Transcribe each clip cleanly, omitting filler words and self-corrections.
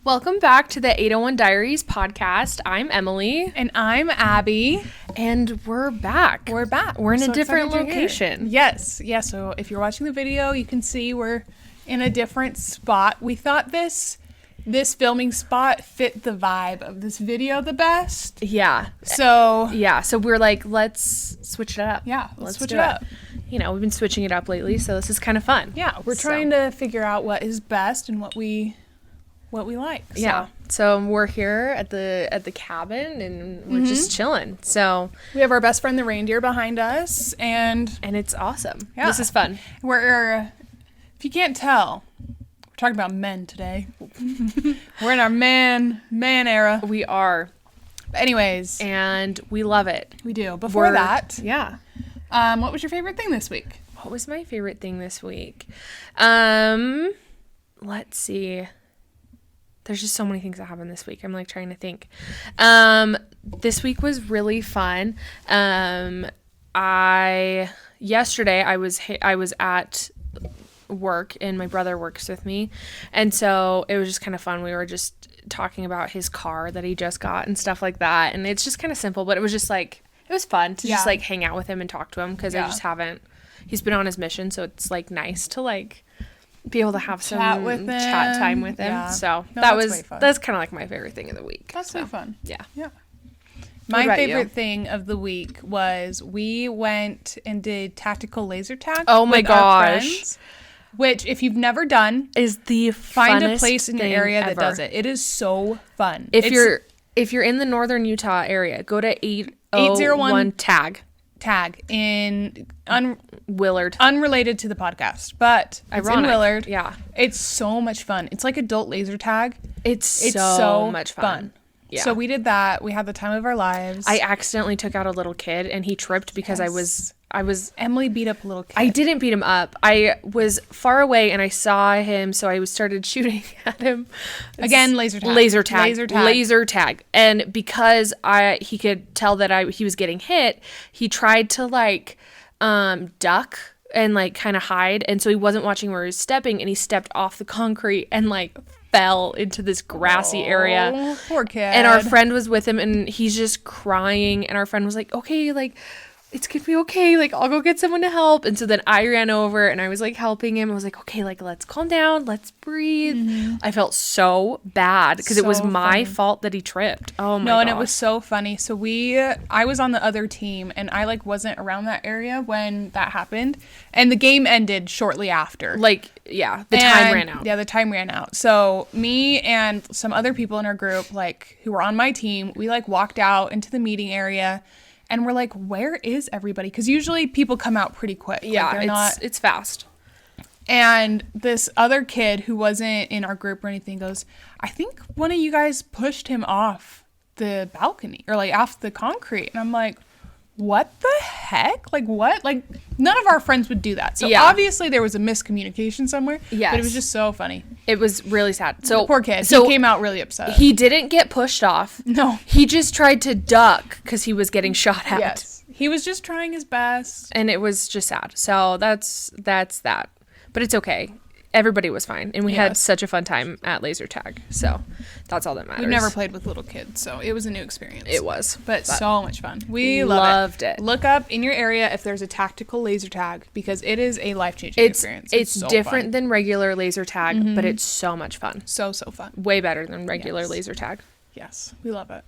Welcome back to the 801 Diaries podcast. I'm Emily. And I'm Abby. And we're back. We're back. We're in a different location. Yes. Yeah, so if you're watching the video, you can see we're in a different spot. We thought this filming spot fit the vibe of this video the best. Yeah. So we're like, let's switch it up. Yeah, let's switch do it up. You know, we've been switching it up lately, so this is kind of fun. Yeah, we're trying to figure out what is best and what we like. So. Yeah. So we're here at the cabin and we're just chilling. So we have our best friend the reindeer behind us and it's awesome. Yeah. This is fun. We're if you can't tell, we're talking about men today. We're in our man era. We are. But anyways, and we love it. We do. Before that, yeah. What was your favorite thing this week? What was my favorite thing this week? Let's see. There's just so many things that happened this week. I'm like trying to think. This week was really fun. Yesterday I was at work and my brother works with me, and so it was just kind of fun. We were just talking about his car that he just got and stuff like that, and it's just kind of simple, but it was just like it was fun to just like hang out with him and talk to him because I just haven't. He's been on his mission, so it's like nice to like be able to have some chat time with him. Yeah. So that's kind of like my favorite thing of the week. That's so fun. Yeah. My favorite thing of the week was we went and did tactical laser tag. Oh my gosh. Friends, which if you've never done is the find a place in your area ever. that does it. It is so fun. If you're in the northern Utah area, go to 801 tag in Willard, unrelated to the podcast, but it's in Willard. Yeah, it's so much fun. It's like adult laser tag. It's so much fun. Yeah. So we did that. We had the time of our lives. I accidentally took out a little kid and he tripped because I was Emily beat up a little kid. I didn't beat him up. I was far away and I saw him, so I started shooting at him. Again, laser tag. And because he could tell that he was getting hit, he tried to like duck and like kind of hide, and so he wasn't watching where he was stepping, and he stepped off the concrete and like fell into this grassy area. Poor kid. And our friend was with him and he's just crying, and our friend was like, okay, like it's gonna be okay, like I'll go get someone to help. And so then I ran over and I was like helping him. I was like, okay, like let's calm down, let's breathe. I felt so bad because it was my fault that he tripped. Oh my gosh. And it was so funny. So I was on the other team and I like wasn't around that area when that happened, and the game ended shortly after. The time ran out. Yeah, the time ran out. So me and some other people in our group, like who were on my team, we like walked out into the meeting area. And we're like, where is everybody? Because usually people come out pretty quick. Yeah, it's fast. And this other kid who wasn't in our group or anything goes, I think one of you guys pushed him off the balcony or like off the concrete. And I'm like, what the heck? Like what? Like none of our friends would do that. So obviously there was a miscommunication somewhere. Yes. But it was just so funny. It was really sad. So the poor kid. He came out really upset. He didn't get pushed off. No. He just tried to duck because he was getting shot at. Yes. He was just trying his best. And it was just sad. So that's that. But it's okay. Everybody was fine. And we had such a fun time at laser tag. So that's all that matters. We've never played with little kids, so it was a new experience. It was. But so much fun. We loved it. Look up in your area if there's a tactical laser tag because it is a life-changing experience. It's so different than regular laser tag, but it's so much fun. So fun. Way better than regular laser tag. Yes, we love it.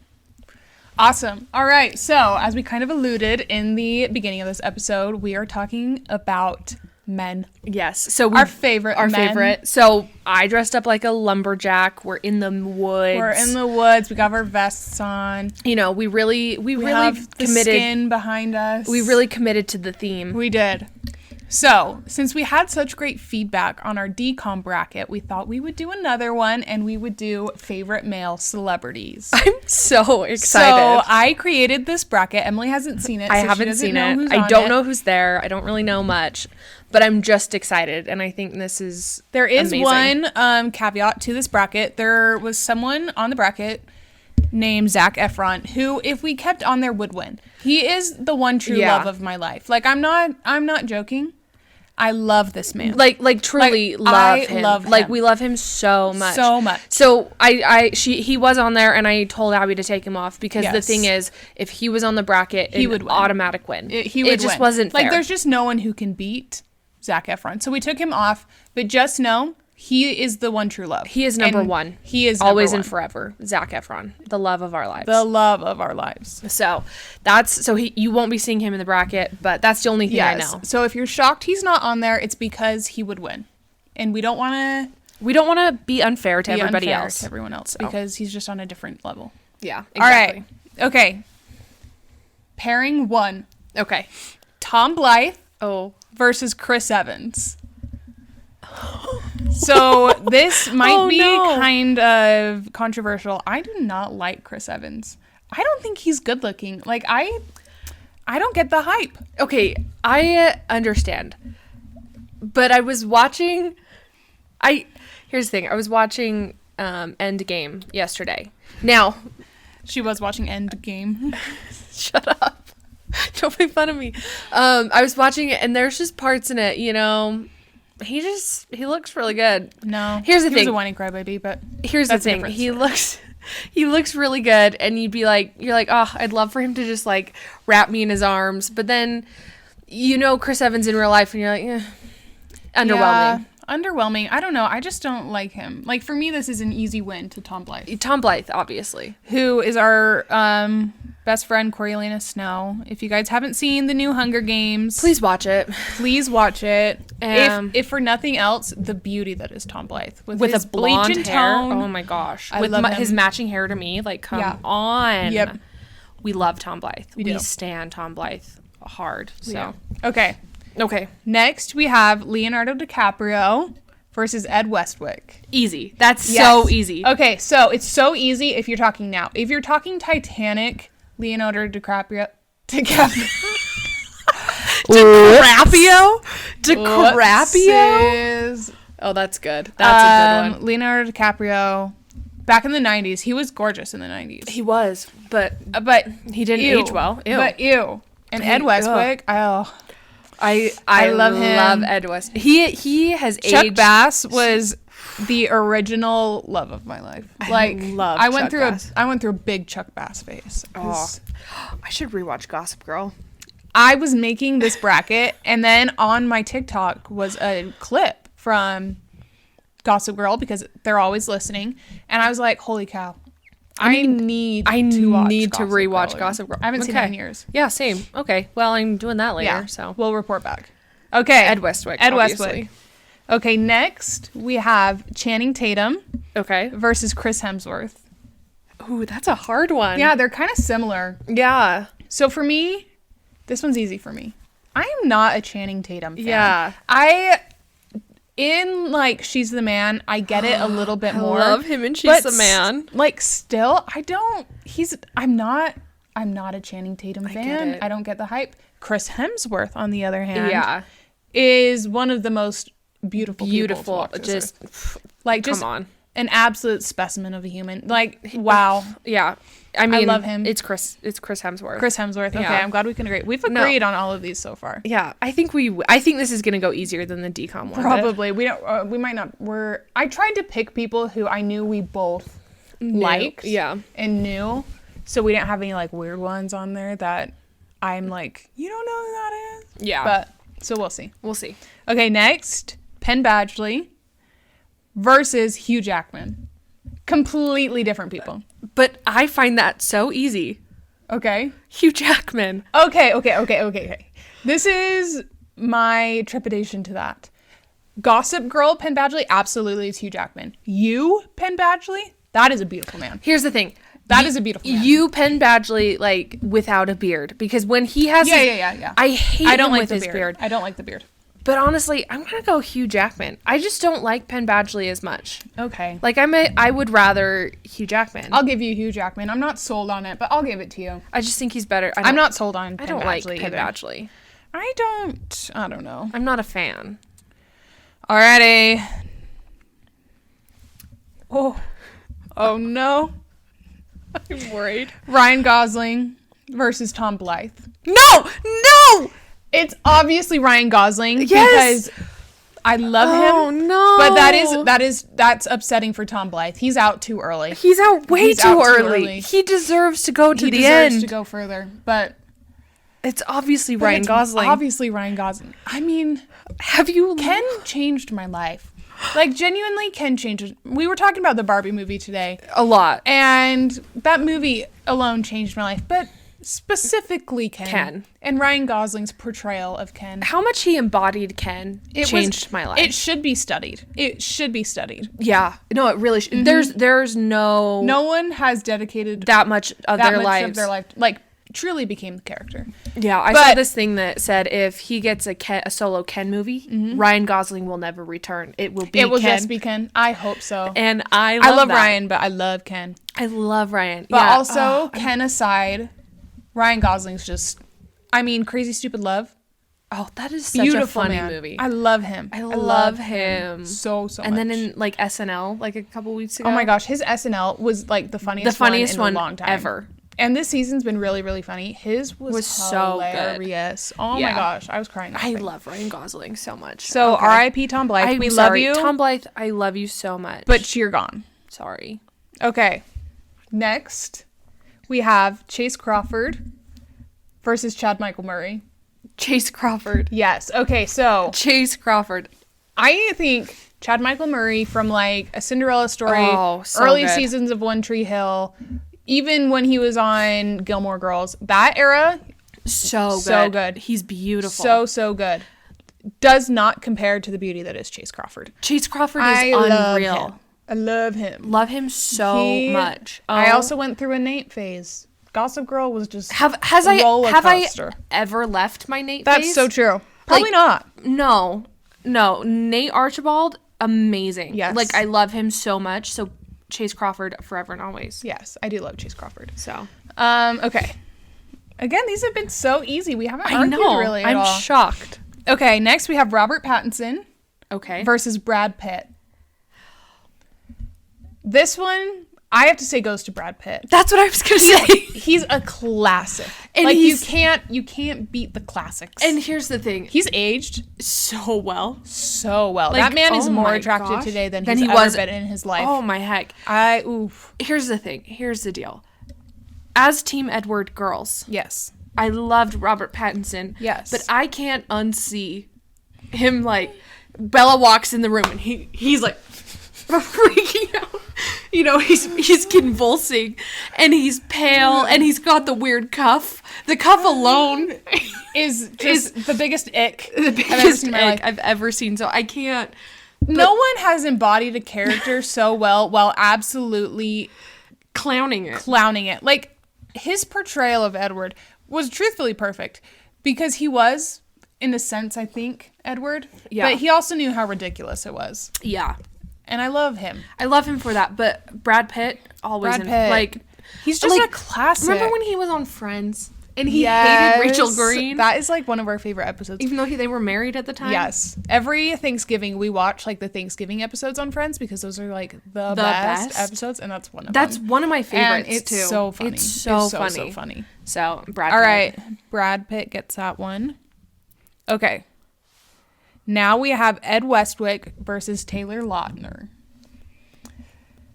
Awesome. All right, so as we kind of alluded in the beginning of this episode, we are talking about men. Yes. So our favorite. So I dressed up like a lumberjack. We're in the woods. We got our vests on. You know, we really have committed. The skin behind us. We really committed to the theme. We did. So, since we had such great feedback on our DCOM bracket, we thought we would do another one, and we would do favorite male celebrities. I'm so excited. So, I created this bracket. Emily hasn't seen it. I haven't seen it. I don't know who's there. I don't really know much, but I'm just excited, and I think this is amazing. One caveat to this bracket. There was someone on the bracket named Zac Efron, who, if we kept on there, would win. He is the one true love of my life. Like, I'm not joking. I love this man. Like truly Like, love I him. love Like him. we love him so much. So much. So he was on there, and I told Abby to take him off because the Yes. thing is, if he was on the bracket, He it would win. automatic win. He would It just win. wasn't fair. like there's just no one who can beat Zac Efron. So we took him off, but just know he is the one true love. He is number And one. He is always number and one. forever. Zac Efron, the love of our lives. The love of our lives. So you won't be seeing him in the bracket, but that's the only thing I know. So if you're shocked he's not on there, it's because he would win, and we don't want to We don't want to be unfair to be everybody unfair else. to everyone else So. because he's just on a different level. Yeah. Exactly. All right. Okay. Pairing 1: Okay. Tom Blythe Oh. versus Chris Evans. So this might Oh, be no. kind of controversial. I do not like Chris Evans. I don't think he's good looking. Like I don't get the hype. Okay, I understand. But I was watching here's the thing. I was watching Endgame yesterday. Now, She was watching Endgame. shut up. Don't make fun of me. I was watching it, and there's just parts in it, he looks really good. No. Here's the he was thing. a whiny crybaby, but Here's That's a the thing. different story. He looks really good, and you're like, oh, I'd love for him to just like wrap me in his arms. But then, Chris Evans in real life, and you're like, underwhelming. Yeah, underwhelming. I don't know. I just don't like him. Like for me, this is an easy win to Tom Blythe, Tom Blythe, obviously. who is our best friend Coriolanus Snow. If you guys haven't seen the new Hunger Games, Please watch it please watch it. Um, if for nothing else, the beauty that is Tom Blythe with his a blonde bleach and hair. tone. Oh my gosh, I with love his him. matching hair to me, like come Yeah. on. Yep. We love Tom Blythe. We do. stand Tom Blythe hard. So Yeah. Okay. okay, Next, we have Leonardo DiCaprio versus Ed Westwick. easy. That's Yes. so easy. Okay, so it's so easy if you're talking now. If you're talking Titanic, Leonardo DiCaprio. DiCaprio? DiCaprio? Whoopsies. Oh, that's good. That's a good one. Leonardo DiCaprio, back in the 90s, he was gorgeous in the 90s. He was, but But he didn't ew. age well. Ew. But ew. And Ed Westwick, oh. I love him. Love Ed West. He has Chuck aged. Bass was the original love of my life. Like love I went Chuck through Bass. I went through a big Chuck Bass phase. 'Cause I should rewatch Gossip Girl. I was making this bracket, and then on my TikTok was a clip from Gossip Girl because they're always listening, and I was like, "Holy cow! I need to rewatch Girl. Gossip Girl. I haven't seen Okay. it in years. Yeah, same. Okay, well, I'm doing that later. Yeah, So we'll report back. Okay, Ed Westwick. Ed obviously. Westwick. Okay, next we have Channing Tatum Okay. versus Chris Hemsworth. Ooh, that's a hard one. Yeah, they're kind of similar. Yeah. So for me, this one's easy for me. I am not a Channing Tatum fan. Yeah. In like She's the Man, I get it a little bit more. love him in She's but the Man. Like still, I'm not a Channing Tatum get fan. it. I don't get the hype. Chris Hemsworth, on the other hand, Yeah. is one of the most beautiful people to Beautiful. walk this Just earth. Like just come on. an absolute specimen of a human. Like wow. Yeah. I mean, love him. It's Chris Hemsworth. Chris Hemsworth. Okay, Yeah. I'm glad we can agree. We've No. agreed on all of these so far. Yeah, I think this is gonna go easier than the decom one. Probably. We don't. We might not. I tried to pick people who I knew we both liked. Yeah. And knew, so we didn't have any like weird ones on there that I'm like, you don't know who that is. Yeah. But so we'll see. We'll see. Okay, next, Penn Badgley versus Hugh Jackman. Completely different people. But I find that so easy. Okay. Hugh Jackman. Okay. This is my trepidation to that. Gossip Girl, Penn Badgley, absolutely is Hugh Jackman. You, Penn Badgley, that is a beautiful man. Here's the thing. That is a beautiful man. You Penn Badgley like without a beard because when he has Yeah. I hate I don't him like with the his beard. beard. I don't like the beard. But honestly, I'm gonna go Hugh Jackman. I just don't like Penn Badgley as much. Okay. Like I would rather Hugh Jackman. I'll give you Hugh Jackman. I'm not sold on it, but I'll give it to you. I just think he's better. I'm not sold on I Penn don't like Badgley Penn either. Badgley. I don't know. I'm not a fan. Alrighty. Oh no. I'm worried. Ryan Gosling versus Tom Blythe. No! It's obviously Ryan Gosling Yes! because I love Oh, him. no. But that's upsetting for Tom Blythe. He's out too early. He's out way He's too, out too early. early. He deserves to go to He the deserves end. to go further. But It's obviously Ryan it's Gosling. Obviously Ryan Gosling. I mean, Have you... Ken changed my life. Like, genuinely, Ken changed. We were talking about the Barbie movie today. A lot. And that movie alone changed my life. But specifically Ken. And Ryan Gosling's portrayal of Ken. How much he embodied Ken changed my life. It should be studied. It should be studied. Yeah. No, it really should. There's no... No one has dedicated that much of that their much lives. of their life. Like, truly became the character. Yeah, I saw this thing that said if he gets a solo Ken movie, Ryan Gosling will never return. It will be It will Ken. just be Ken. I hope so. And I love that. Ryan, but I love Ken. I love Ryan. But yeah. also, Ken aside, Ryan Gosling's just, I mean, Crazy Stupid Love. Oh, that is such Beautiful a funny man. movie. I love him. I love him. so and much. then in like SNL, like a couple weeks ago. Oh my gosh, his SNL was like the funniest one in a long time. Ever. And this season's been really, really funny. His was so good. hilarious. Oh Yeah. my gosh, I was crying. I love Ryan Gosling so much. So Okay. R.I.P. Tom Blythe. I'm We sorry. love you. Tom Blythe, I love you so much. But you're gone. Sorry. Okay. Next, we have Chase Crawford versus Chad Michael Murray. Chase Crawford. Yes. Okay, so Chase Crawford. I think Chad Michael Murray from like A Cinderella Story, Oh, so early good. seasons of One Tree Hill, even when he was on Gilmore Girls, that era, So good. So good. He's beautiful. so good. Does not compare to the beauty that is Chase Crawford. Chase Crawford is I love unreal. him. I love him. Love him so He- much. I Oh. also went through a Nate phase. Gossip Girl was just have roller I coaster. ever left my Nate That's phase? so true. Probably not. No. Nate Archibald, amazing. Yes. Like I love him so much. So Chase Crawford forever and always. Yes, I do love Chase Crawford. So Okay. Again, these have been so easy. We haven't I argued know. really at I'm all. shocked. Okay, next we have Robert Pattinson Okay. versus Brad Pitt. This one, I have to say, goes to Brad Pitt. That's what I was gonna say. He's a classic. And like he's- you can't beat the classics. And here's the thing. he's aged So well. so well. Like, That man is oh more my attractive gosh. today than Than he's he ever was- been in his life. Oh my heck. Oof. Here's the thing. Here's the deal. As Team Edward girls, Yes. I loved Robert Pattinson. Yes. But I can't unsee him like Bella walks in the room and he's like freaking out. You know, he's convulsing and he's pale and he's got the weird cuff. The cuff alone Is just the biggest ick the I've ever biggest seen in my life. I've ever seen. So I can't. No one has embodied a character so well while absolutely Clowning it. clowning it. Like, his portrayal of Edward was truthfully perfect because he was, in a sense, I think, Edward. Yeah. But he also knew how ridiculous it was. Yeah. And I love him. I love him for that. But Brad Pitt, always Brad in, Pitt. like, He's just like, a classic. remember when he was on Friends and he Yes. hated Rachel Green? That is like one of our favorite episodes. Even though they were married at the time? Yes. Every Thanksgiving, we watch like the Thanksgiving episodes on Friends because those are like the best episodes, and that's one of them. That's one of my favorites, and it's too. so funny. It's so funny. So funny. So, Brad All Pitt. right. Brad Pitt gets that one. Okay. Now we have Ed Westwick versus Taylor Lautner.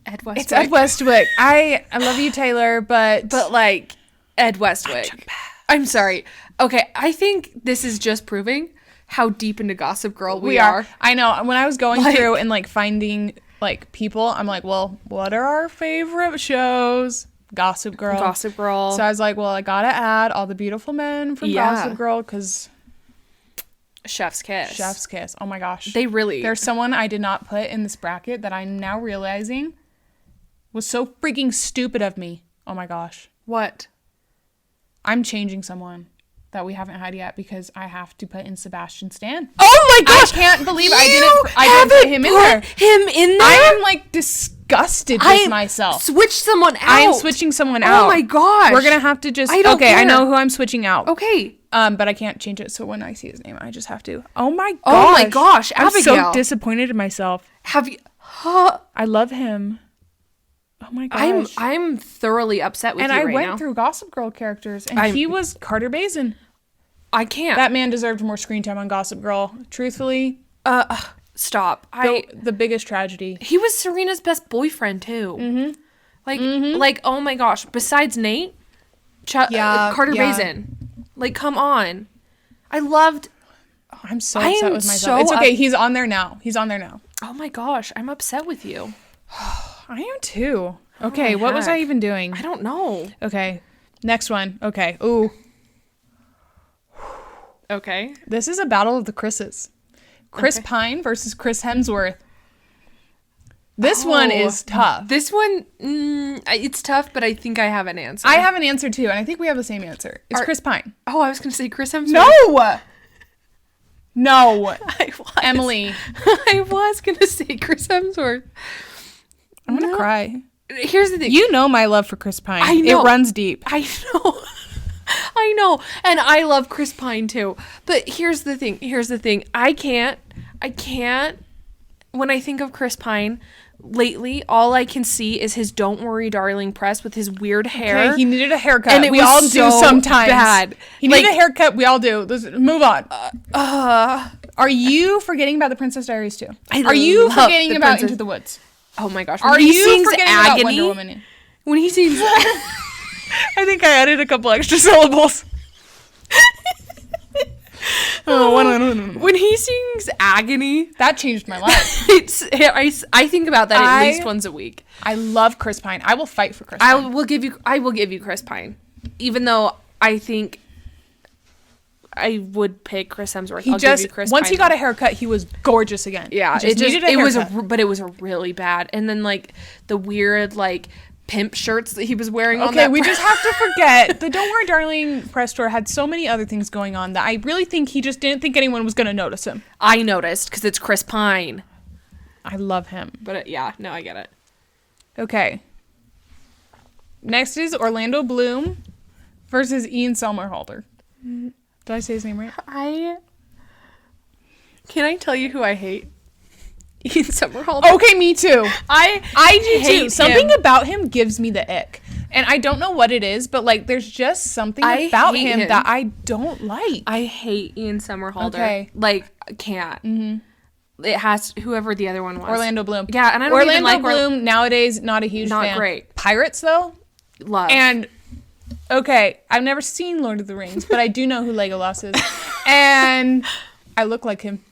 Ed Westwick. It's Ed Westwick. I love you, Taylor, but like, Ed Westwick. I'm sorry. Okay, I think this is just proving how deep into Gossip Girl we are. I know. When I was going Like- through and like finding like people, I'm like, well, what are our favorite shows? Gossip Girl. Gossip Girl. So I was like, well, I gotta add all the beautiful men from Yeah. Gossip Girl because Chef's Kiss. Chef's Kiss. Oh my gosh. They really... There's someone I did not put in this bracket that I'm now realizing was so freaking stupid of me. Oh my gosh. What? I'm changing someone that we haven't had yet because I have to put in Sebastian Stan. Oh my gosh! I can't believe I You didn't put haven't him in there. him in there? I am like disgusted with myself. Switch someone out. I am switching someone out. Oh my gosh. We're gonna have to just. I don't Okay, I care. know who I'm switching out. Okay. But I can't change it. So when I see his name, I just have to. Oh my gosh. Oh my gosh, I'm so Abigail. disappointed in myself. Have you... Huh? I love him. Oh my gosh. I'm thoroughly upset with and you I right went now. through Gossip Girl characters, and I'm- he was Carter Bazin. I can't. That man deserved more screen time on Gossip Girl. Truthfully, Stop. the biggest tragedy. He was Serena's best boyfriend too. Mm-hmm. Like oh my gosh. Besides Nate, Carter Raisin. Like, come on. I'm so upset with myself. It's okay. He's on there now. Oh my gosh. I'm upset with you. I am too. Okay. What was I even doing? I don't know. Okay. Next one. Okay. Ooh. Okay. This is a battle of the Chris's. Chris Pine versus Chris Hemsworth. This one is tough. This one, it's tough, but I think I have an answer. I have an answer too, and I think we have the same answer. It's Chris Pine. Oh, I was going to say Chris Hemsworth. No! I was. Emily. I was going to say Chris Hemsworth. I'm going to cry. Here's the thing. You know my love for Chris Pine. I know. It runs deep. I know. I know. And I love Chris Pine too. But here's the thing. I can't, when I think of Chris Pine, lately, all I can see is his "Don't Worry, Darling" press with his weird hair. Okay, he needed a haircut. And we all do sometimes. Bad. He needed a haircut. We all do. Move on. Are you forgetting about the Princess Diaries too? Are you forgetting about Into the Woods? Oh my gosh! Are you forgetting about Wonder Woman? When he sings, I think I added a couple extra syllables. When he sings "Agony," that changed my life. I think about that at least once a week. I love Chris Pine. I will fight for Chris Pine. I will give you Chris Pine, even though I think I would pick Chris Hemsworth. Once he got a haircut, he was gorgeous again. Yeah, it was a really bad, and then like the weird like pimp shirts that he was wearing on that. Okay, we just have to forget the Don't Worry Darling press tour had so many other things going on that I really think he just didn't think anyone was going to notice him. I noticed because it's Chris Pine. I love him. But no, I get it. Okay. Next is Orlando Bloom versus Ian Somerhalder. Did I say his name right? Can I tell you who I hate? Ian Somerhalder. Okay, me too. I do too. Something about him gives me the ick. And I don't know what it is, but like there's just something about him that I don't like. I hate Ian Somerhalder. Okay. Like, can't. Mm-hmm. It has whoever the other one was. Orlando Bloom. Yeah, and I don't even like Bloom nowadays, not a huge fan. Not great. Pirates though? Love. And okay, I've never seen Lord of the Rings, but I do know who Legolas is. And I look like him.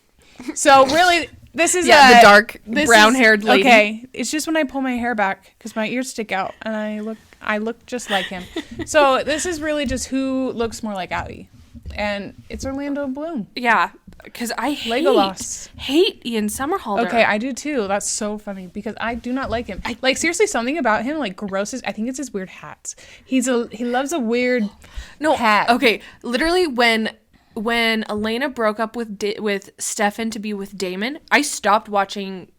So really this is the dark brown-haired lady. Okay, it's just when I pull my hair back because my ears stick out, and I look just like him. So this is really just who looks more like Abby, and it's Orlando Bloom. Yeah, because I hate Ian Somerhalder. Okay, I do too. That's so funny because I do not like him. Like seriously, something about him like grosses. I think it's his weird hats. He loves a weird hat. Okay, literally when Elena broke up with Stefan to be with Damon, I stopped watching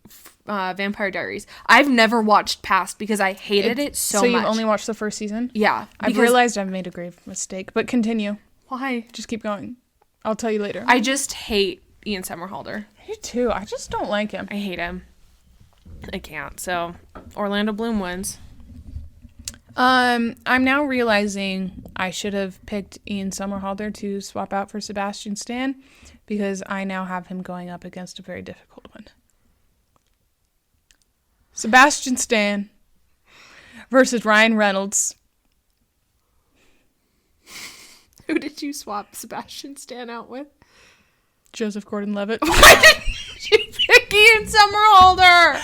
Vampire Diaries. I've never watched past because I hated it so much. So you've only watched the first season? Yeah. I've realized I've made a grave mistake, but continue. Why? Just keep going. I'll tell you later. I just hate Ian Somerhalder. I do too. I just don't like him. I hate him. I can't. So Orlando Bloom wins. I'm now realizing I should have picked Ian Somerhalder to swap out for Sebastian Stan because I now have him going up against a very difficult one. Sebastian Stan versus Ryan Reynolds. Who did you swap Sebastian Stan out with? Joseph Gordon-Levitt. Why did you pick Ian Somerhalder?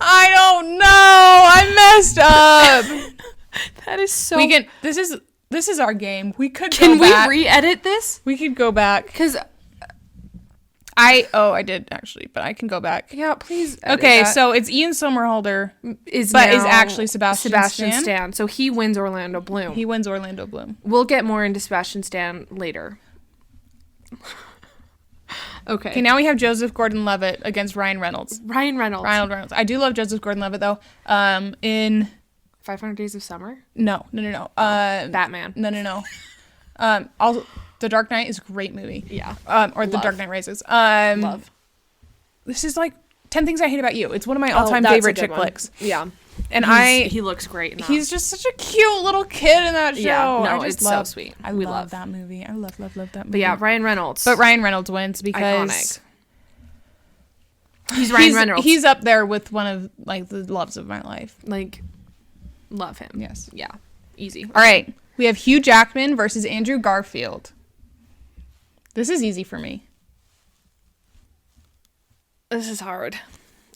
I don't know. I messed up. That is so. This is our game. We could. Can we re-edit this? We could go back because I did actually, but I can go back. Yeah, please. Okay, so it's Ian Somerhalder is actually Sebastian Stan. So he wins Orlando Bloom. He wins Orlando Bloom. We'll get more into Sebastian Stan later. Okay, now we have Joseph Gordon-Levitt against Ryan Reynolds. Ryan Reynolds. I do love Joseph Gordon-Levitt though. In 500 Days of Summer? No. Batman. No. Also, The Dark Knight is a great movie. Yeah. Or The Dark Knight Rises. Love. This is like 10 Things I Hate About You. It's one of my all-time favorite chick flicks. Yeah. And he looks great in that. he's just such a cute little kid in that show. Yeah, no, I just it's so sweet. We love love that movie. I love that movie. But yeah, Ryan Reynolds. But Ryan Reynolds wins because Iconic. He's Ryan Reynolds. He's up there with one of like the loves of my life. like, love him. Yes. Yeah. Easy. All right. We have Hugh Jackman versus Andrew Garfield. This is easy for me. This is hard,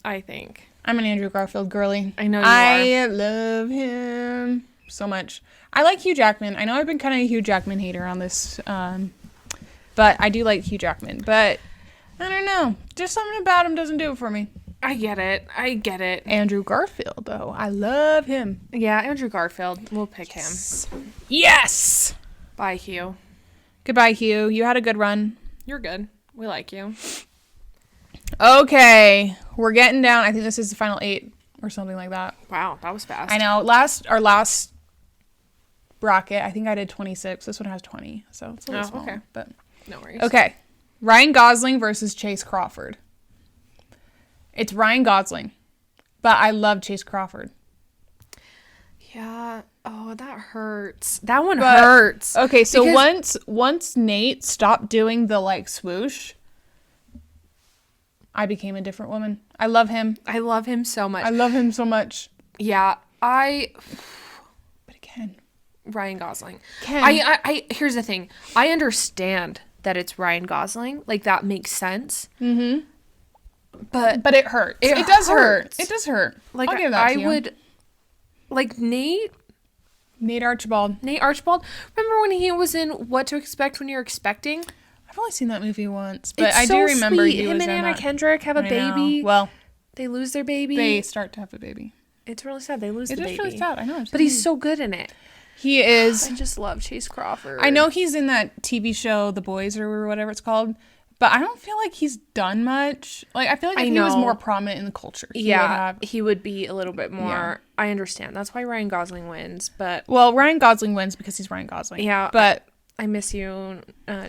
I think. I'm an Andrew Garfield girly. I know you I love him so much. I like Hugh Jackman. I know I've been kind of a Hugh Jackman hater on this, but I do like Hugh Jackman. But I don't know. Just something about him doesn't do it for me. I get it. Andrew Garfield, though. I love him. Yeah, Andrew Garfield. We'll pick him. Yes! Bye, Hugh. Goodbye, Hugh. You had a good run. You're good. We like you. Okay. We're getting down. I think this is the final 8 or something like that. Wow, that was fast. I know. Our last bracket, I think I did 26. This one has 20. So it's a little small. Okay. But No worries. okay. Ryan Gosling versus Chase Crawford. It's Ryan Gosling, but I love Chase Crawford. Yeah. Oh, that hurts. That one But- hurts. Okay, so Because- once Nate stopped doing the like swoosh, I became a different woman. I love him. I love him so much. I love him so much. Yeah, But again, Ryan Gosling. Ken. I here's the thing. I understand that it's Ryan Gosling. Like that makes sense. Mm-hmm. But it hurts. It It does hurt. hurts. It does hurt. like I'll give that I to you. would like Nate Archibald. Archibald. Remember when he was in What to Expect When You're Expecting? I've only seen that movie once, but It's I so do remember sweet. he Him was and in Anna that. Kendrick have a I know. baby. Well, They lose their baby. they start to have a baby. It's really sad. They lose It the is baby. really sad. I know. But he's so good in it. He is. I just love Chase Crawford. I know he's in that TV show, The Boys or whatever it's called, but I don't feel like he's done much. Like I feel like if he was know. more prominent in the culture, he would Yeah, have. he would be a little bit more. Yeah. I understand. That's why Ryan Gosling wins. But Well, Ryan Gosling wins because he's Ryan Gosling. Yeah, but I miss you,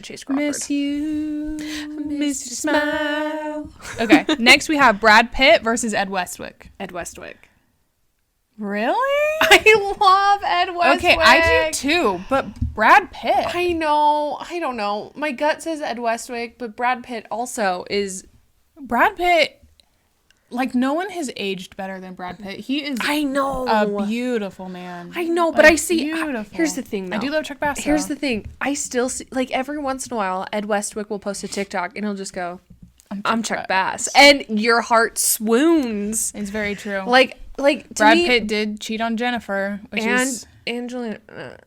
Chase Crawford. miss you, miss your smile. Okay, next we have Brad Pitt versus Ed Westwick. Ed Westwick. Really? I love Ed Westwick. Okay, I do too, but Brad Pitt. I know. I don't know. My gut says Ed Westwick, but Brad Pitt also is. Brad Pitt, like no one has aged better than Brad Pitt. He is I know. a beautiful man. I know, but Like, I see. beautiful. Here's the thing, though. I do love Chuck Bass. Here's though. the thing. I still see, like, every once in a while, Ed Westwick will post a TikTok and he'll just go, I'm Chuck Bass. And your heart swoons. It's very true. Like to Brad me, Pitt did cheat on Jennifer, which and is Angelina.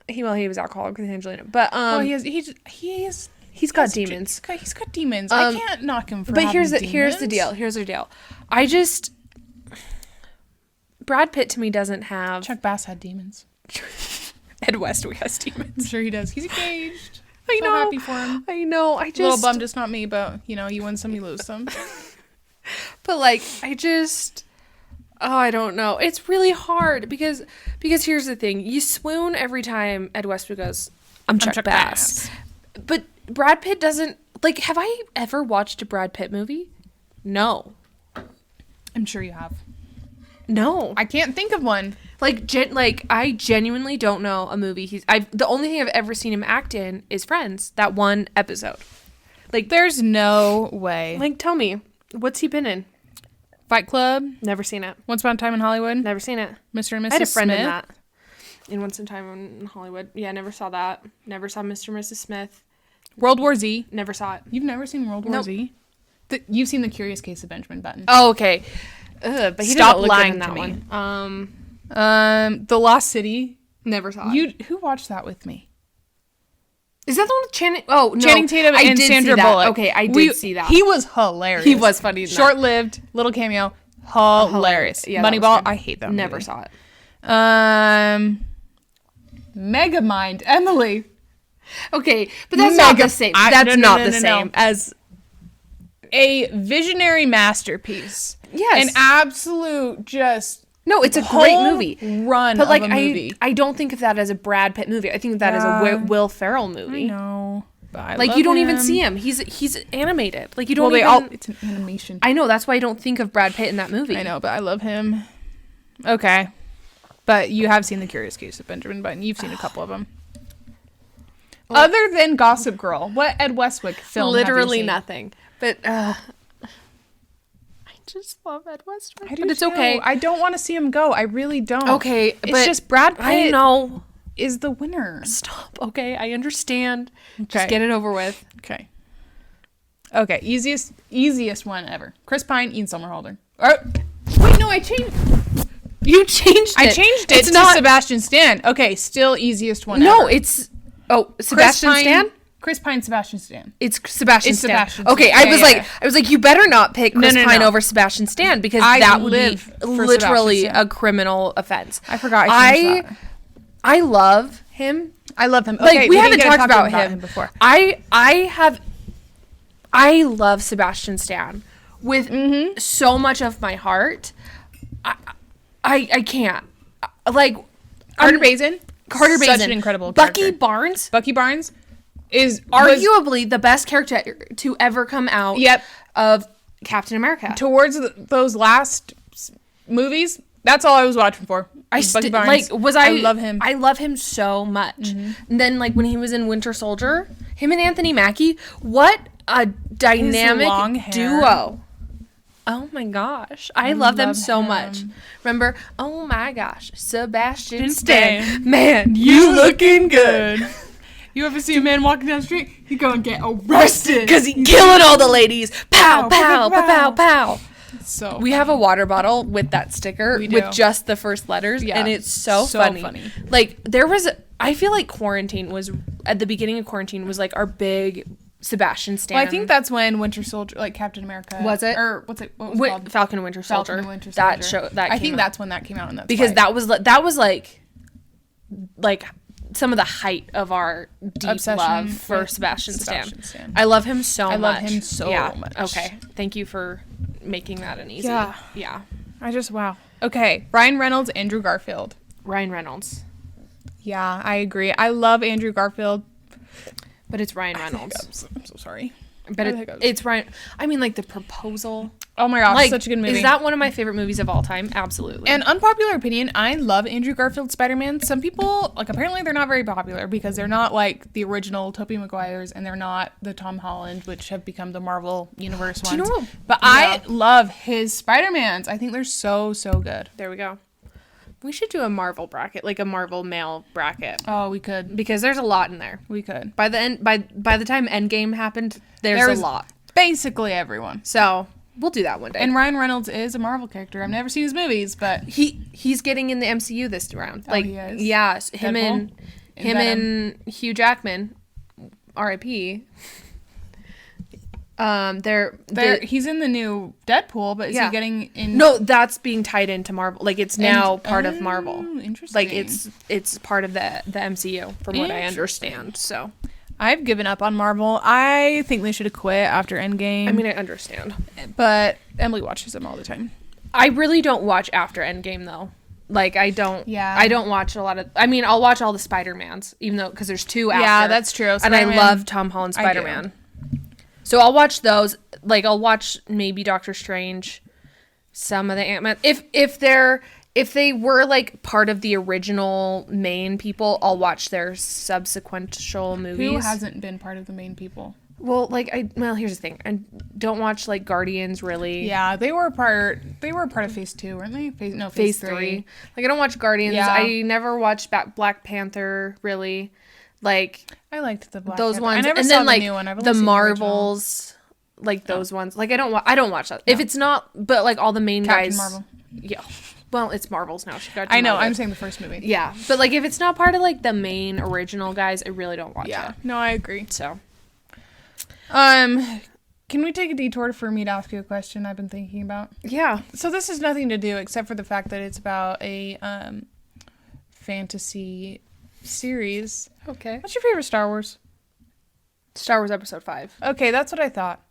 He was alcoholic with Angelina, but well, he's got demons. He's got demons. I can't knock him for. But here's the demons. deal. Here's the deal. Brad Pitt to me doesn't have. Chuck Bass had demons. Ed Westwick has I'm demons. sure he does. He's engaged. I So know. happy for him. I know. I just A little bummed it's not me, but you know, you win some, you lose some. But like I don't know. It's really hard because here's the thing. You swoon every time Ed Westwick goes, I'm Chuck Bass. But Brad Pitt doesn't like have I ever watched a Brad Pitt movie? No. I'm sure you have. No. I can't think of one. I genuinely don't know a movie the only thing I've ever seen him act in is Friends, that one episode. Like There's no way. like tell me, what's he been in? Fight Club, Never seen it. Once Upon a Time in Hollywood, Never seen it. Mr. and Mrs. I had a friend Smith. in that. In Once in Time in Hollywood. Yeah, never saw that. Never saw Mr. and Mrs. Smith. World War Z. Never saw it. You've never seen World War Nope. Z? You've seen The Curious Case of Benjamin Button. Oh, okay. Ugh, but he Stop doesn't look lying good in that to me. one. The Lost City. Never saw it. Who watched that with me? Is that the one with Channing? Oh, no. Channing Tatum I and did Sandra see that. Bullock. Okay, I did see that. He was hilarious. He was funny in that. Short-lived little cameo. Hilarious. Yeah, that was Moneyball. good. I hate that. Never movie. saw it. Megamind. Emily. Okay, but that's not the same. That's not the no. same as... A visionary masterpiece. Yes. An absolute just... No, it's a great home movie. Run But like of a movie. I don't think of that as a Brad Pitt movie. I think of that as a Will Ferrell movie. No. Like you don't even see him. He's animated. Like you don't Well, even it's an animation. I know, that's why I don't think of Brad Pitt in that movie. I know, but I love him. Okay. But you have seen The Curious Case of Benjamin Button. You've seen a couple of them. Other than Gossip Girl, what Ed Westwick film Literally have you seen? nothing. But I just love Ed Westwick. I do but it's too. okay. I don't want to see him go. I really don't. Okay, It's but just Brad Pitt I know. is the winner. Stop. Okay, I understand. Okay. Just get it over with. Okay. Okay, easiest one ever. Chris Pine, Ian Somerhalder. Oh, wait, no, I changed. You changed it. I changed it It's to not. Sebastian Stan. Okay, still easiest one No, ever. it's. Oh, Sebastian Chris Pine, Stan? Chris Pine, Sebastian Stan. It's Sebastian It's Stan. Sebastian Okay, Stan. I was like, you better not pick Chris No, Pine no. over Sebastian Stan because I that would be live for literally Sebastian Stan. a criminal offense. I forgot. I changed that. I love him. I love him. Like Okay, we didn't haven't get to talked talk about him before. I love Sebastian Stan with so much of my heart. I can't. Like Carter Bazin. Carter Bazin. Such an incredible Bucky character. Barnes, Bucky Barnes was arguably the best character to ever come out Yep. of Captain America. towards those last movies. That's all I was watching for. I Bucky Barnes. I love him. I love him so much. And then like when he was in Winter Soldier, him and Anthony Mackie, what a dynamic long hair. duo. Oh my gosh. I love them love so him. much. Remember, oh my gosh, Sebastian Stan. Stan. Man, you looking good. You ever see a man walking down the street? He gonna get arrested. Cause he killing all the ladies. Pow, pow, pow, pow, pow. So We have a water bottle with that sticker We do. with just the first letters, Yeah. and it's so So funny. funny. Like I feel like quarantine was at the beginning of quarantine was like our big Sebastian Stan. Well, I think that's when Winter Soldier, like Captain America, Was it? Or what was it called? Falcon and Winter Soldier. Falcon and Winter That Soldier. show that I came think out. that's when that came out, and that's because why. that was like some of the height of our deep Obsession love for with Sebastian Sebastian Stan. Stan. I love him so much. I love him so Yeah. much. Okay, thank you for making that an easy. Yeah. Yeah. I just wow. Okay, Ryan Reynolds, Andrew Garfield. Ryan Reynolds, Yeah, I agree. I love Andrew Garfield. but it's Ryan Reynolds. I'm so sorry. But it's Ryan. I mean, like the proposal. Oh my gosh, Like, such a good movie. is that one of my favorite movies of all time? Absolutely. An unpopular opinion, I love Andrew Garfield's Spider-Man. Some people, like, apparently they're not very popular because they're not like the original Tobey Maguires and they're not the Tom Holland, which have become the Marvel Universe ones. you know what- But Yeah. I love his Spider-Mans. I think they're so good. there we go. We should do a Marvel bracket, like a Marvel male bracket, Oh, we could. because there's a lot in there. We could. By the end, by the time Endgame happened, there's There's a lot. Basically everyone. So we'll do that one day. And Ryan Reynolds is a Marvel character. I've never seen his movies, but he's getting in the MCU this round. Like, he is? yeah, him Deadpool? him and Hugh Jackman, R.I.P. he's in the new Deadpool, but is Yeah. he getting in? No, that's being tied into Marvel. Like it's now part of Marvel. Interesting. Like it's part of the MCU from what I understand. So I've given up on Marvel. I think they should have quit after Endgame. I mean, I understand. but Emily watches them all the time. I really don't watch after Endgame though. Like I don't. Yeah. I don't watch a lot of. I mean, I'll watch all the Spider-Mans, even though because there's two after. Yeah, that's true. And I Spider-Man, love Tom Holland I do. Spider-Man. So I'll watch those. Like I'll watch maybe Doctor Strange, some of the Ant-Man. If they were like part of the original main people, I'll watch their subsequential movies. Who hasn't been part of the main people? Well, here's the thing. I don't watch like Guardians really. Yeah, they were part of Phase 2, weren't they? Phase 3. Like I don't watch Guardians. Yeah. I never watched Black Panther really. Like I liked the Black those Panther. ones, I never and saw then the like new one. I've only the seen Marvels, like those ones. Like I don't watch that. If it's not, but like all the main Captain guys. Marvel. Yeah. Well, it's Marvels now. She got. I know. demoted. I'm saying the first movie. Yeah, but like if it's not part of like the main original guys, I really don't watch Yeah. it. No, I agree. So Can we take a detour for me to ask you a question I've been thinking about? yeah, So this has nothing to do except for the fact that it's about a fantasy series. okay. What's your favorite Star Wars? Star Wars Episode 5. Okay, that's what I thought.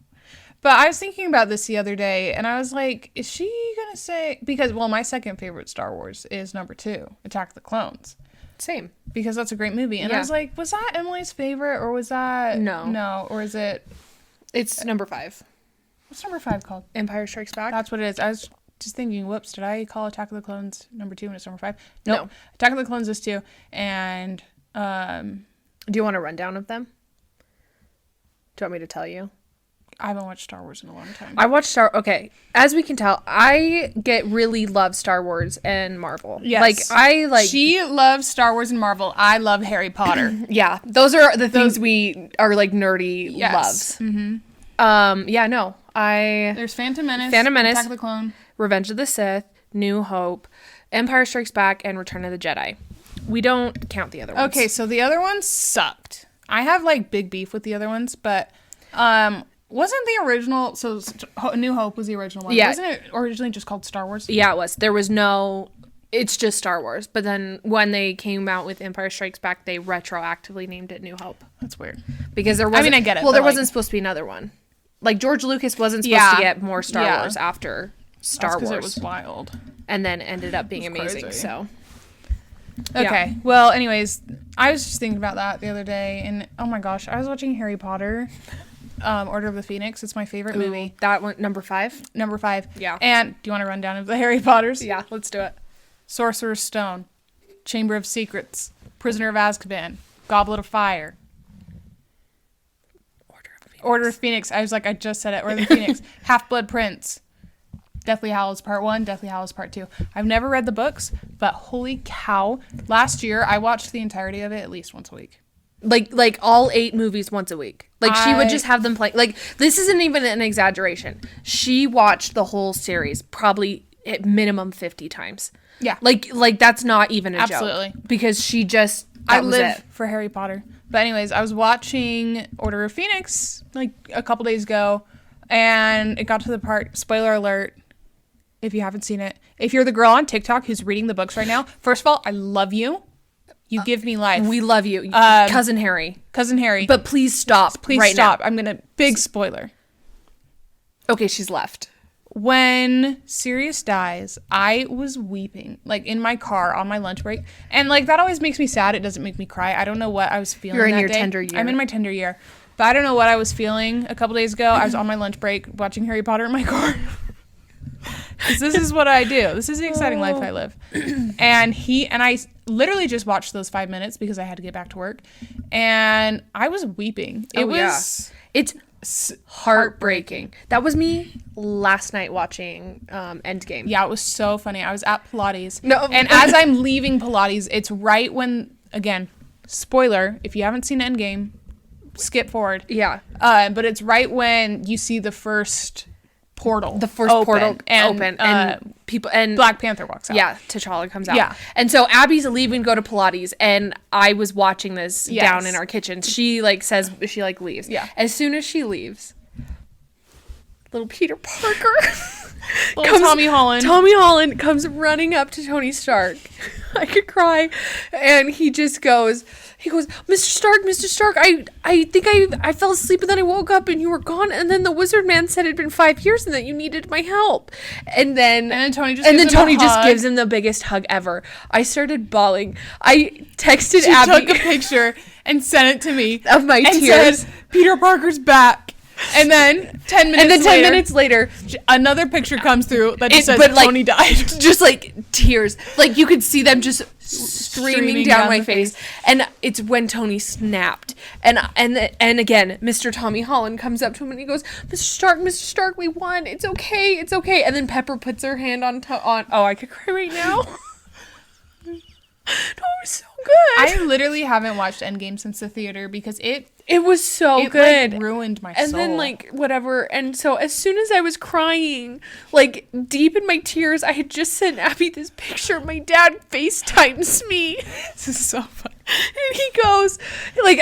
But I was thinking about this the other day, and I was like, is she going to say... Because, well, my second favorite Star Wars is number 2, Attack of the Clones. Same. Because that's a great movie. And I Yeah. was like, was that Emily's favorite, or was that... No. No, or is it... It's number 5. What's number 5 called? Empire Strikes Back. That's what it is. I was just thinking, whoops, did I call Attack of the Clones number 2 and it's number 5? Nope. No. Attack of the Clones is 2. And Do you want a rundown of them? Do you want me to tell you? I haven't watched Star Wars in a long time. I watched Okay, as we can tell, I really love Star Wars and Marvel. Yes. She loves Star Wars and Marvel. I love Harry Potter. Yeah, those are the things we are like nerdy Yes. loves. Mm-hmm. Yeah, no, There's Phantom Menace, Attack of the Clone, Revenge of the Sith, New Hope, Empire Strikes Back, and Return of the Jedi. We don't count the other ones. Okay, so the other ones sucked. I have like big beef with the other ones, but wasn't the original, so New Hope was the original one. Yeah. Wasn't it originally just called Star Wars? Yeah, it was. There was no, it's just Star Wars. But then when they came out with Empire Strikes Back, they retroactively named it New Hope. That's weird. Because there wasn't, I get it. Well, there but, like, wasn't supposed to be another one. Like George Lucas wasn't supposed to get more Star Wars after Star Wars. It was wild. And then ended up being amazing. Crazy. So. Okay. Yeah. Well, anyways, I was just thinking about that the other day, and oh my gosh, I was watching Harry Potter, Order of the Phoenix. It's my favorite movie. That one, number 5? Number 5. Yeah. And do you want to run down of the Harry Potters? Yeah, let's do it. Sorcerer's Stone, Chamber of Secrets, Prisoner of Azkaban, Goblet of Fire, Order of Phoenix. I was like, I just said it. Order of the Phoenix. Half-Blood Prince. Deathly Hallows Part 1, Deathly Hallows Part 2. I've never read the books, but holy cow. Last year, I watched the entirety of it at least once a week. Like all 8 movies once a week. Like she would just have them play. Like this isn't even an exaggeration. She watched the whole series probably at minimum 50 times. Yeah. Like that's not even a Absolutely. joke. Because she just, I live for Harry Potter. But anyways, I was watching Order of Phoenix like a couple days ago, and it got to the part, spoiler alert, if you haven't seen it. If you're the girl on TikTok who's reading the books right now, first of all, I love you. You give me life. We love you. Cousin Harry. Cousin Harry. But please stop. Please right stop. now. I'm going to, big spoiler. Okay, she's left. When Sirius dies, I was weeping, like in my car on my lunch break. And like that always makes me sad. It doesn't make me cry. I don't know what I was feeling. You're in that your day. tender year. I'm in my tender year. But I don't know what I was feeling a couple days ago. I was on my lunch break watching Harry Potter in my car. 'Cause this is what I do. This is the exciting life I live. And I literally just watched those 5 minutes because I had to get back to work. And I was weeping. It was It's heartbreaking. That was me last night watching Endgame. Yeah, it was so funny. I was at Pilates. No. And as I'm leaving Pilates, it's right when, again, spoiler, if you haven't seen Endgame, skip forward. Yeah. But it's right when you see the first portal. The first portal and, open and people and Black Panther walks out. Yeah, T'Challa comes out. Yeah. And so Abby's leaving to go to Pilates, and I was watching this Yes. down in our kitchen. She says she leaves. Yeah. As soon as she leaves, little Peter Parker Tommy Holland. Tommy Holland comes running up to Tony Stark. I could cry. And he goes, Mr. Stark, I think I fell asleep and then I woke up and you were gone. And then the wizard man said it'd been 5 years and that you needed my help. And then Tony just gives him the biggest hug ever. I started bawling. I texted She Abby. took a picture and sent it to me. Of my and tears. Said, Peter Parker's back. And then 10 minutes later, another picture comes through that just says Tony died. Just tears. You could see them just streaming down my face. And it's when Tony snapped. And again, Mr. Tommy Holland comes up to him and he goes, Mr. Stark, we won. It's okay. And then Pepper puts her hand on oh, I could cry right now. No, it was so good. I literally haven't watched Endgame since the theater because it was so good. Ruined my soul. And then whatever. And so as soon as I was crying, deep in my tears, I had just sent Abby this picture. My dad FaceTimes me. This is so funny. And he goes,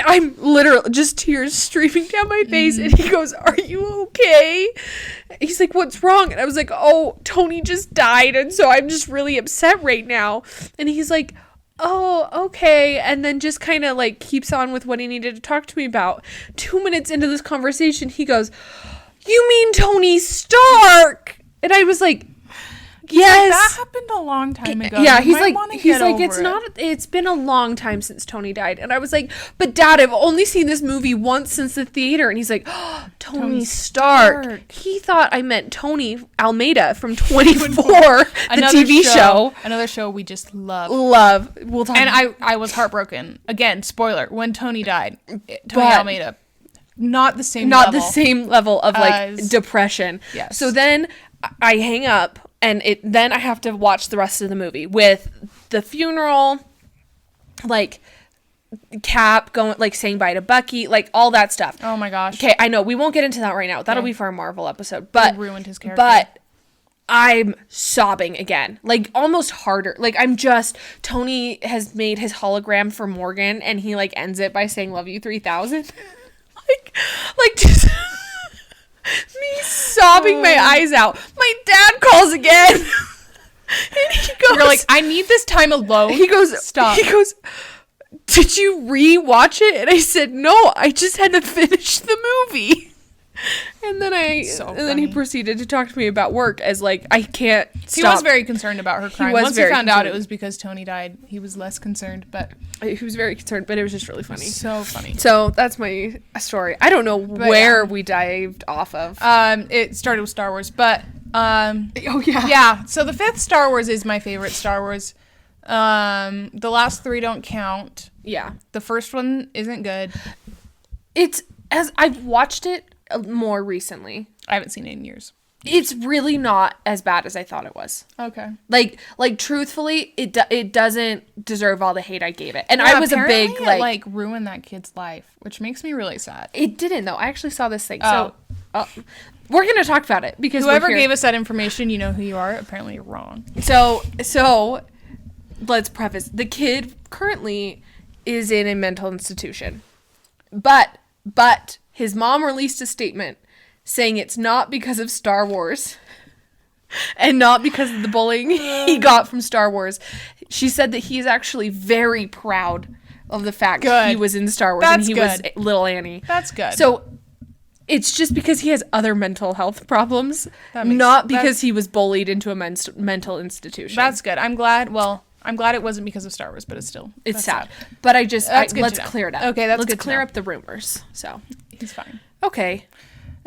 I'm literally just tears streaming down my face. And he goes, "Are you okay?" He's like, "What's wrong?" And I was like, "Oh, Tony just died. And so I'm just really upset right now." And he's like, "Oh, okay." And then just kind of keeps on with what he needed to talk to me about. 2 minutes into this conversation, he goes, "You mean Tony Stark?" And I was like, Yes. That happened a long time ago. Yeah, You he's might like, wanna get over it's it." not, it's been a long time since Tony died. And I was like, but Dad, I've only seen this movie once since the theater. And he's like, oh, Tony Stark. He thought I meant Tony Almeida from 24, the TV show. Another show we just love. We'll talk. And I was heartbroken. Again, spoiler, when Tony died. Tony But- Almeida. Not the same not level. the same level of like as- depression. Yes. So then I hang up and then I have to watch the rest of the movie with the funeral, like Cap going, like saying bye to Bucky, like all that stuff. Oh my gosh. Okay, I know we won't get into that right now. That'll Okay. be for a Marvel episode. But ruined his character. But I'm sobbing again, like almost harder. Like Tony has made his hologram for Morgan, and he like ends it by saying "Love you 3000." like just me sobbing my eyes out. My dad calls again, and he goes, You're like, I need this time alone. he goes, Stop. He goes, did you re-watch it? And I said, no, I just had to finish the movie. And then then he funny. proceeded to talk to me about work as like, I can't stop. He was very concerned about her crying. was Once he very found out it concerned. was because Tony died, he was less concerned, but He was very concerned, but it was just really funny. so funny. So that's my story. I don't know where we dived off of. It started with Star Wars, but oh yeah. yeah. So the fifth Star Wars is my favorite Star Wars. The last three don't count. Yeah. The first one isn't good. It's, as I've watched it more recently, I haven't seen it in years. it's really not as bad as I thought it was. Okay. Like truthfully, it doesn't deserve all the hate I gave it. And I was a big apparently it, like ruined that kid's life, which makes me really sad. it didn't though. I actually saw this thing. Oh. So we're gonna talk about it because Whoever we're here. gave us that information, you know who you are. Apparently, you're wrong. So let's preface. The kid currently is in a mental institution, but his mom released a statement saying it's not because of Star Wars and not because of the bullying he got from Star Wars. She said that he's actually very proud of the fact Good. he was in Star Wars That's and he was good. little Annie. That's good. So it's just because he has other mental health problems, That makes- not because that's- he was bullied into a mental institution. That's good. I'm glad. Well, I'm glad it wasn't because of Star Wars, but it's still It's that's sad. But That's good let's to know. clear it up. Okay, that's let's good to clear know. up the rumors. So He's fine. okay.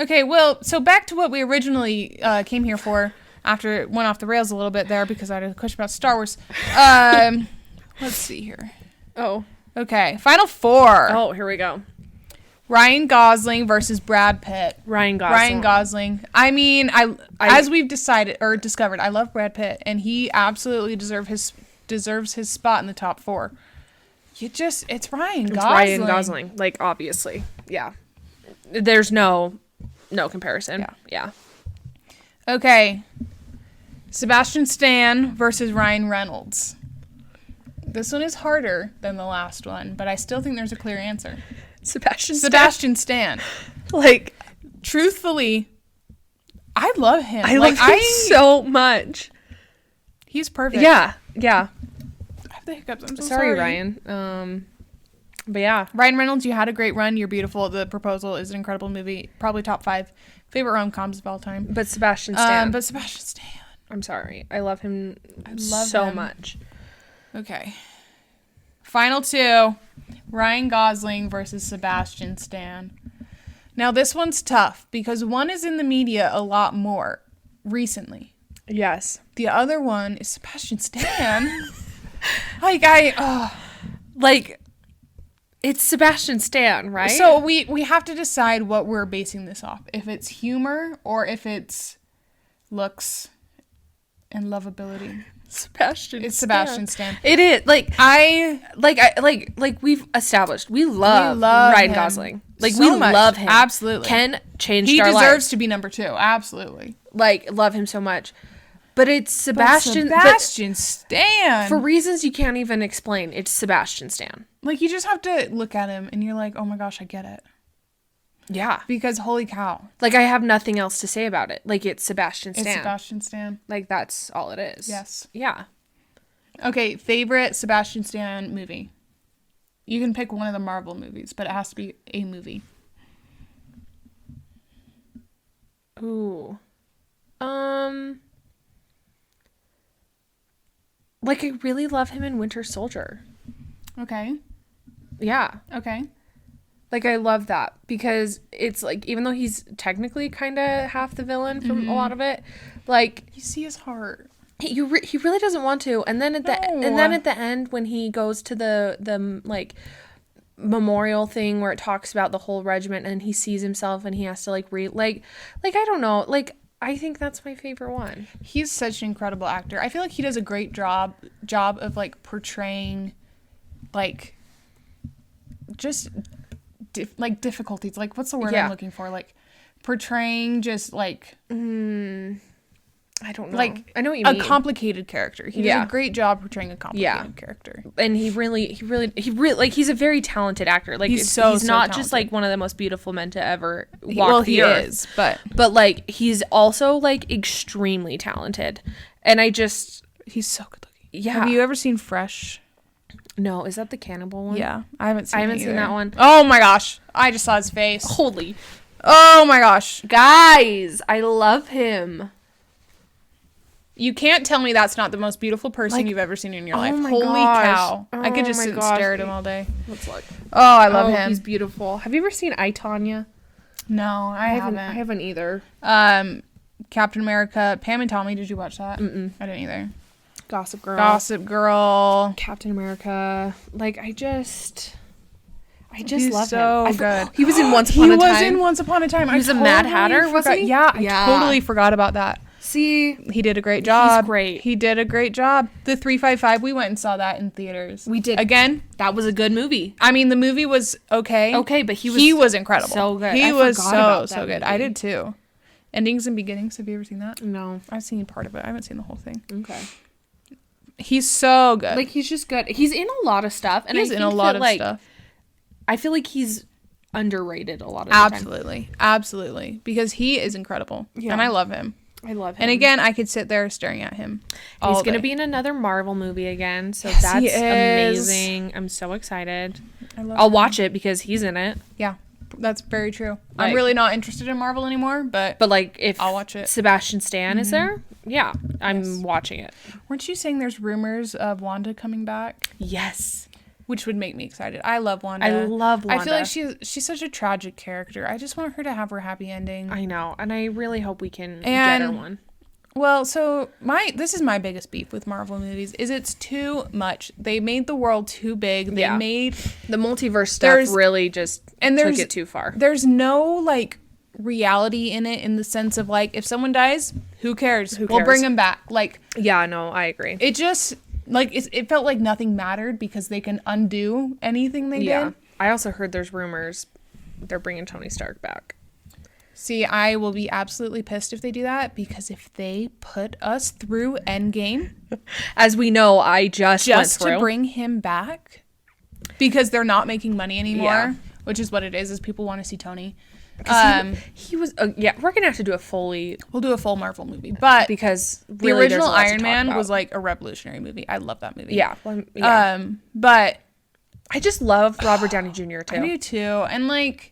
Okay, well, so back to what we originally came here for after it went off the rails a little bit there because I had a question about Star Wars. Let's see here. Oh. Okay, final four. Oh, here we go. Ryan Gosling versus Brad Pitt. Ryan Gosling. Ryan Gosling. I mean, as we've decided or discovered, I love Brad Pitt, and he absolutely deserves his spot in the top four. It's Ryan Gosling. It's Ryan Gosling. Like obviously, yeah. There's no comparison. Yeah. Okay. Sebastian Stan versus Ryan Reynolds. This one is harder than the last one, but I still think there's a clear answer. Sebastian Stan. Like Truthfully, I love him. I love him so much. He's perfect. Yeah. I have the hiccups. I'm so Sorry, Ryan. But yeah. Ryan Reynolds, you had a great run. You're beautiful. The Proposal is an incredible movie. Probably top 5 favorite rom-coms of all time. But Sebastian Stan. But Sebastian Stan. I'm sorry. I love him love so him. much. Okay. Final 2. Ryan Gosling versus Sebastian Stan. Now, this one's tough because one is in the media a lot more recently. Yes. The other one is Sebastian Stan. Like it's Sebastian Stan, right? So we have to decide what we're basing this off. If it's humor or if it's looks and lovability. It's Sebastian Stan. It is like we've established. We love Ryan him Gosling. Like so we much. love him. Absolutely. Ken changed He our deserves lives. to be number 2. Absolutely. Like love him so much. But it's Sebastian Stan. for reasons you can't even explain. It's Sebastian Stan. Like you just have to look at him and you're like, "Oh my gosh, I get it." Yeah. Because holy cow. Like I have nothing else to say about it. Like it's Sebastian Stan. It's Sebastian Stan. Like that's all it is. Yes. Yeah. Okay, favorite Sebastian Stan movie. You can pick one of the Marvel movies, but it has to be a movie. Ooh. Like, I really love him in Winter Soldier. Okay. Yeah. Okay. Like, I love that because it's like, even though he's technically kind of half the villain from a lot of it, like, You see his heart. he really doesn't want to. And then at the end, when he goes to the like memorial thing where it talks about the whole regiment and he sees himself and he has to like I don't know, like, I think that's my favorite one. He's such an incredible actor. I feel like he does a great job of like portraying like just difficulties. Like, what's the word I'm looking for? Like portraying just like I don't know. like I know what you mean. A complicated character. He does a great job portraying a complicated character. And he really like, he's a very talented actor. Like, he's not talented. just like one of the most beautiful men to ever walk the earth. He is, but like, he's also like extremely talented. And he's so good looking. Yeah. Have you ever seen Fresh? No, is that the cannibal one? Yeah, I haven't seen that one. Oh my gosh, I just saw his face. Holy. Oh my gosh, Guys, I love him. you can't tell me that's not the most beautiful person you've ever seen in your life. my Holy gosh. cow. I could just sit and stare at him all day. Let's look. Oh, I love him. He's beautiful. Have you ever seen I, Tonya? No, I haven't. I haven't either. Captain America, Pam and Tommy, did you watch that? I didn't either. Gossip Girl. Gossip Girl. Captain America. Like, I just He's love so him. good. He was in Once Upon a Time. He was in Once Upon a Time. He was a Mad Hatter, wasn't he? Yeah, I totally forgot about that. See, he did a great job. He's great. He did a great job. The 355, we went and saw that in theaters. We did. Again, that was a good movie. I mean, the movie was okay. Okay, but he was incredible. So good. He was so good. Movie. I did too. Endings and Beginnings. Have you ever seen that? No. I've seen part of it. I haven't seen the whole thing. Okay. He's so good. Like, he's just good. He's in a lot of stuff. And he's in a lot of stuff. I feel like he's underrated a lot of the time. Absolutely. Absolutely. Because he is incredible. Yeah. And I love him. I love him. And again, I could sit there staring at him. He's going to be in another Marvel movie again. So that's amazing. I'm so excited. I'll watch it because he's in it. Yeah. That's very true. Like, I'm really not interested in Marvel anymore, but like, if I'll watch it. Sebastian Stan is there, yeah, I'm watching it. Weren't you saying there's rumors of Wanda coming back? Yes. Which would make me excited. I love Wanda. I love Wanda. I feel like she's such a tragic character. I just want her to have her happy ending. I know, and I really hope we can get her one. Well, so this is my biggest beef with Marvel movies is it's too much. They made the world too big. They made the multiverse stuff really just took it too far. There's no like reality in it in the sense of like if someone dies, who cares? We'll bring them back. Like, yeah, no, I agree. It just like it felt like nothing mattered because they can undo anything they did. I also heard there's rumors they're bringing Tony Stark back. See, I will be absolutely pissed if they do that because if they put us through Endgame, as we know, I just went through, to bring him back because they're not making money anymore, which is what it is people want to see Tony. He was we're gonna have to do we'll do a full Marvel movie, but because the original Iron Man was like a revolutionary movie. I love that movie. But I just love Robert Downey Jr. too. I do too, and like.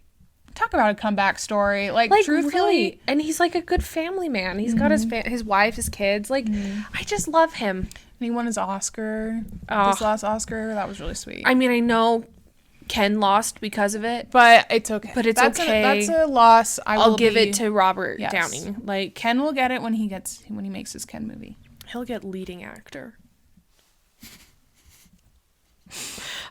Talk about a comeback story. Like truthfully. Really. And he's like a good family man. He's got his wife, his kids. Like, I just love him. And he won his Oscar. This last Oscar. That was really sweet. I mean, I know Ken lost because of it. But it's okay. But that's okay. That's a loss. I'll give it to Robert Downey. Like, Ken will get it when he makes his Ken movie. He'll get leading actor.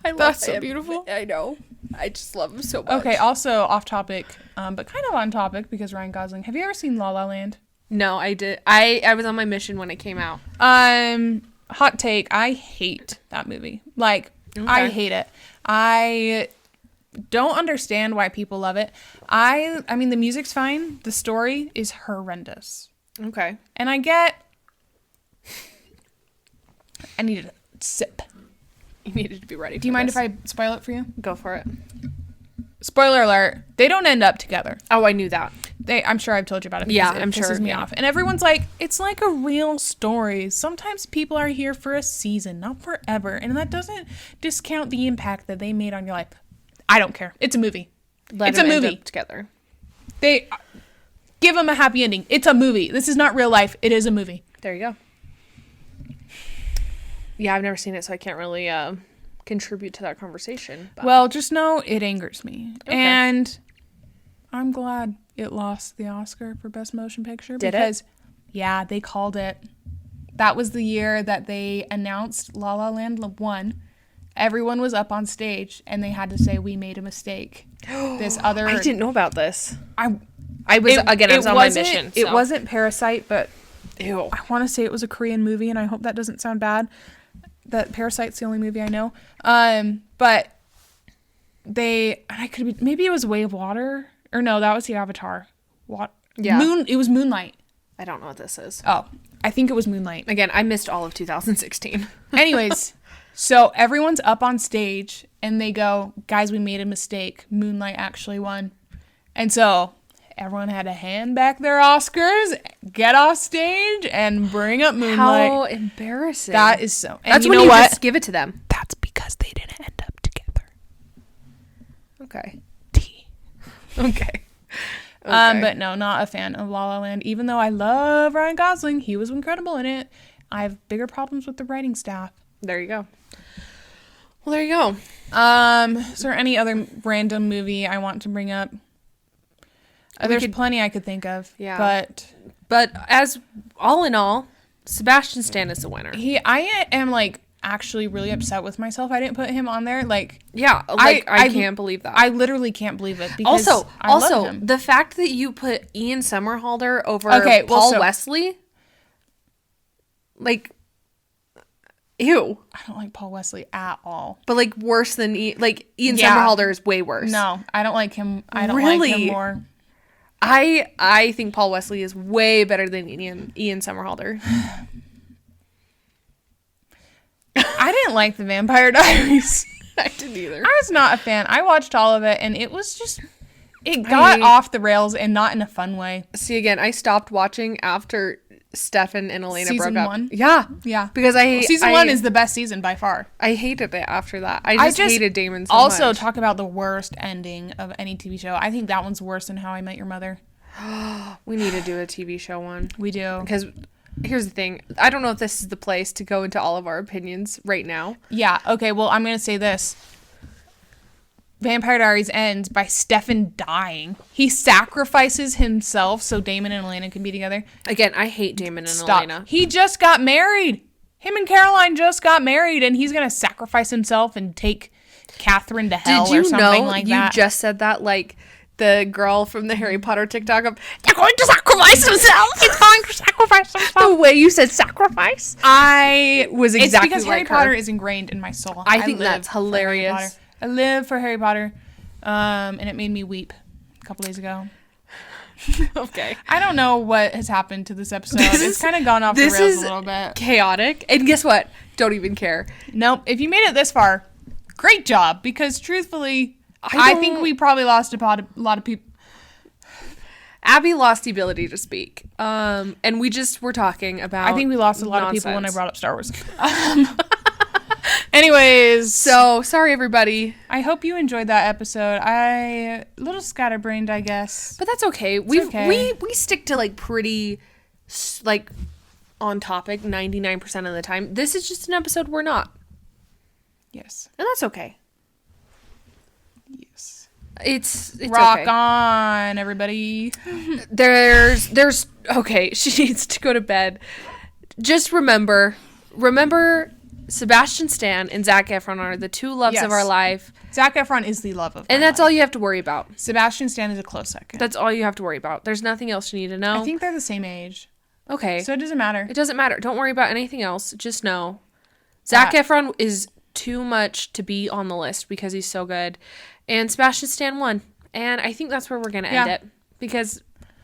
That's so beautiful. I know. I just love him so much. Okay, also off topic, but kind of on topic because Ryan Gosling. Have you ever seen La La Land? No, I did. I was on my mission when it came out. Hot take. I hate that movie. Like, I hate it. I don't understand why people love it. I mean, the music's fine. The story is horrendous. Okay. And I needed a sip. You needed to be ready. Do you mind if I spoil it for you? Go for it. Spoiler alert. They don't end up together. Oh, I knew that. I'm sure I've told you about it. Yeah, I'm sure. It pisses me off. And everyone's like, it's like a real story. Sometimes people are here for a season, not forever. And that doesn't discount the impact that they made on your life. I don't care. It's a movie. It's a movie. Together. They give them a happy ending. It's a movie. This is not real life. It is a movie. There you go. Yeah, I've never seen it, so I can't really contribute to that conversation. But. Well, just know it angers me. Okay. And I'm glad it lost the Oscar for Best Motion Picture. Did because, yeah, they called it. That was the year that they announced La La Land won. Everyone was up on stage, and they had to say, we made a mistake. This other... I didn't know about this. I was I was on my mission. It so. wasn't Parasite, but Ew. I want to say it was a Korean movie, and I hope that doesn't sound bad. That Parasite's the only movie I know. But I could be, maybe it was Way of Water, or no, that was the Avatar. Yeah. It was Moonlight. I don't know what this is. Oh, I think it was Moonlight. Again, I missed all of 2016. Anyways, so everyone's up on stage, and they go, guys, we made a mistake. Moonlight actually won. And so everyone had to hand back their Oscars, get off stage, and bring up Moonlight. How embarrassing. That is so. And That's you when know you what? just give it to them. That's because they didn't end up together. Okay. T. Okay. But no, not a fan of La La Land. Even though I love Ryan Gosling, he was incredible in it. I have bigger problems with the writing staff. There you go. Well, there you go. Is there any other random movie I want to bring up? There's plenty I could think of. Yeah. But as all in all, Sebastian Stan is the winner. I am like actually really upset with myself. I didn't put him on there. Like, yeah, like I can't believe that. I literally can't believe it. Because I love him. The fact that you put Ian Somerhalder over Paul Wesley, like, ew. I don't like Paul Wesley at all. But like worse than Ian Somerhalder is way worse. No, I don't like him. I don't like him more. I think Paul Wesley is way better than Ian Somerhalder. I didn't like The Vampire Diaries. I didn't either. I was not a fan. I watched all of it, and it was just... It got off the rails and not in a fun way. See, again, I stopped watching after Stefan and Elena broke up. Season 1? Yeah. Yeah. Because Season 1 is the best season by far. I hated it after that. I just hated Damon so also, much. talk about the worst ending of any TV show. I think that one's worse than How I Met Your Mother. We need to do a TV show one. We do. Because here's the thing. I don't know if this is the place to go into all of our opinions right now. Yeah. Okay. Well, I'm going to say this. Vampire Diaries ends by Stefan dying. He sacrifices himself so Damon and Elena can be together. Again, I hate Damon and Elena. He just got married. Him and Caroline just got married, and he's going to sacrifice himself and take Catherine to hell or something like that. You just said that like the girl from the Harry Potter TikTok of, they're going to sacrifice themselves. He's going to sacrifice himself. The way you said sacrifice, I was exactly because like Harry Potter is ingrained in my soul. I think that's hilarious. I live for Harry Potter, and it made me weep a couple days ago. Okay. I don't know what has happened to this episode. It's kind of gone off the rails a little bit. Chaotic. And guess what? Don't even care. Nope. If you made it this far, great job. Because truthfully, I think we probably lost a lot of people. Abby lost the ability to speak. And we just were talking about I think we lost a lot of people when I brought up Star Wars. Anyways. So, sorry everybody. I hope you enjoyed that episode. A little scatterbrained, I guess. But that's okay. We stick to like pretty like on topic 99% of the time. This is just an episode we're not. Yes. And that's okay. Yes. It's rock okay. on, everybody. There's okay, she needs to go to bed. Just remember Sebastian Stan and Zac Efron are the two loves of our life. Zac Efron is the love of and that's life. all you have to worry about. Sebastian Stan is a close second. That's all you have to worry about. There's nothing else you need to know. I think they're the same age. Okay. So it doesn't matter. It doesn't matter. Don't worry about anything else. Just know Zac Efron is too much to be on the list because he's so good. And Sebastian Stan won. And I think that's where we're going to end it. Because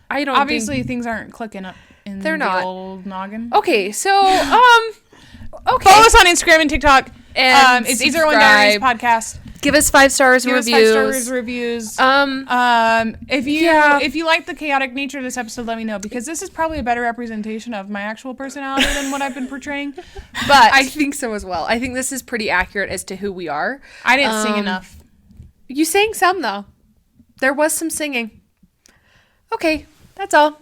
I don't Obviously, things aren't clicking up in the old noggin. Okay, so, okay. Follow us on Instagram and TikTok. And it's Either One Diaries podcast. Give us 5 stars and reviews. Give us 5 stars reviews. If you like the chaotic nature of this episode, let me know, because this is probably a better representation of my actual personality than what I've been portraying. But I think so as well. I think this is pretty accurate as to who we are. I didn't sing enough. You sang some though. There was some singing. Okay, that's all.